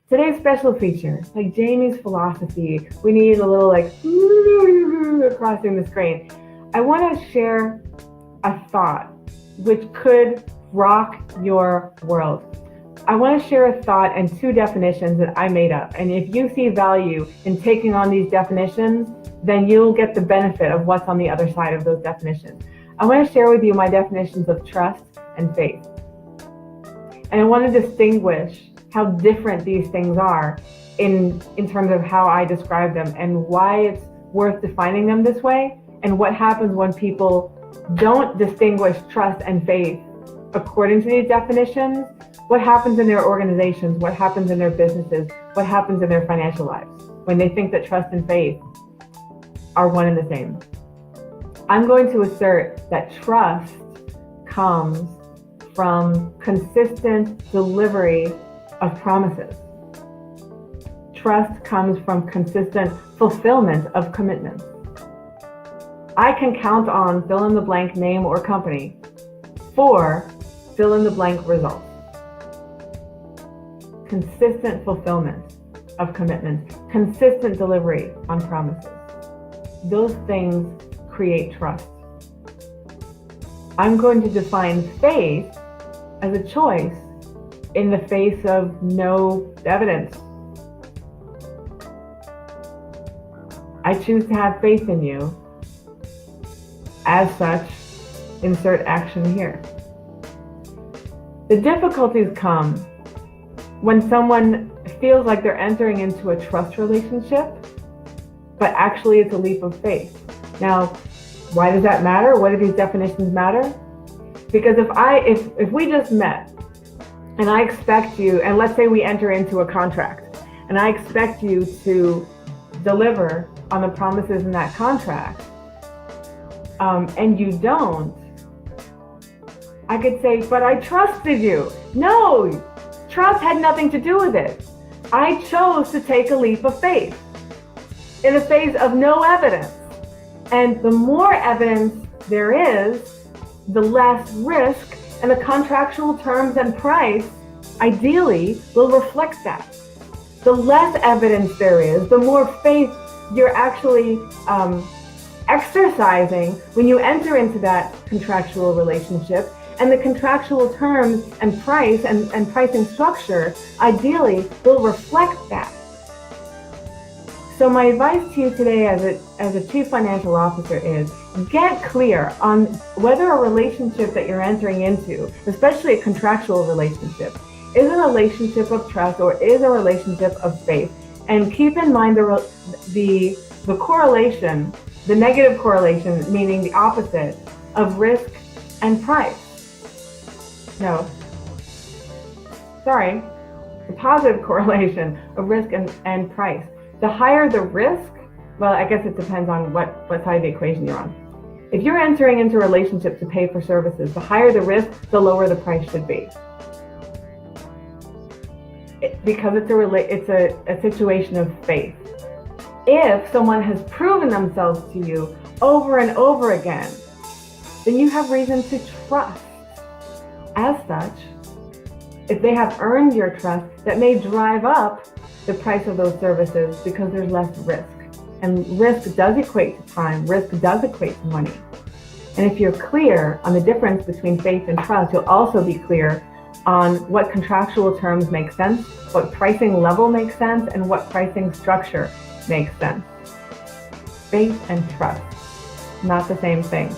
Today's special feature, like Jamie's philosophy, we need a little like crossing the screen. I want to share a thought which could rock your world. I want to share a thought and two definitions that I made up. And if you see value in taking on these definitions, then you'll get the benefit of what's on the other side of those definitions. I want to share with you my definitions of trust and faith. And I want to distinguish how different these things are in terms of how I describe them and why it's worth defining them this way, and what happens when people don't distinguish trust and faith according to these definitions, what happens in their organizations, what happens in their businesses, what happens in their financial lives when they think that trust and faith are one and the same. I'm going to assert that trust comes from consistent delivery of promises. Trust comes from consistent fulfillment of commitments. I can count on fill in the blank name or company for fill in the blank results. Consistent fulfillment of commitments, consistent delivery on promises. Those things create trust. I'm going to define faith as a choice in the face of no evidence. I choose to have faith in you. As such, insert action here. The difficulties come when someone feels like they're entering into a trust relationship, but actually it's a leap of faith. Now, why does that matter? What do these definitions matter? Because if we just met and I expect you, and let's say we enter into a contract, and I expect you to deliver on the promises in that contract, and you don't, I could say, but I trusted you. No, trust had nothing to do with it. I chose to take a leap of faith in the face of no evidence. And the more evidence there is, the less risk, and the contractual terms and price ideally will reflect that. The less evidence there is, the more faith you're actually exercising when you enter into that contractual relationship, and the contractual terms and price and pricing structure ideally will reflect that. So my advice to you today as a chief financial officer is get clear on whether a relationship that you're entering into, especially a contractual relationship, is a relationship of trust or is a relationship of faith. And keep in mind the correlation, the negative correlation, meaning the opposite of risk and price. No, sorry, the positive correlation of risk and price. The higher the risk, well, I guess it depends on what side of the equation you're on. If you're entering into a relationship to pay for services, the higher the risk, the lower the price should be. Because it's a situation of faith. If someone has proven themselves to you over and over again, then you have reason to trust. As such, if they have earned your trust, that may drive up the price of those services because there's less risk. And risk does equate to time, risk does equate to money. And if you're clear on the difference between faith and trust, you'll also be clear on what contractual terms make sense, what pricing level makes sense, and what pricing structure makes sense. Faith and trust, not the same thing.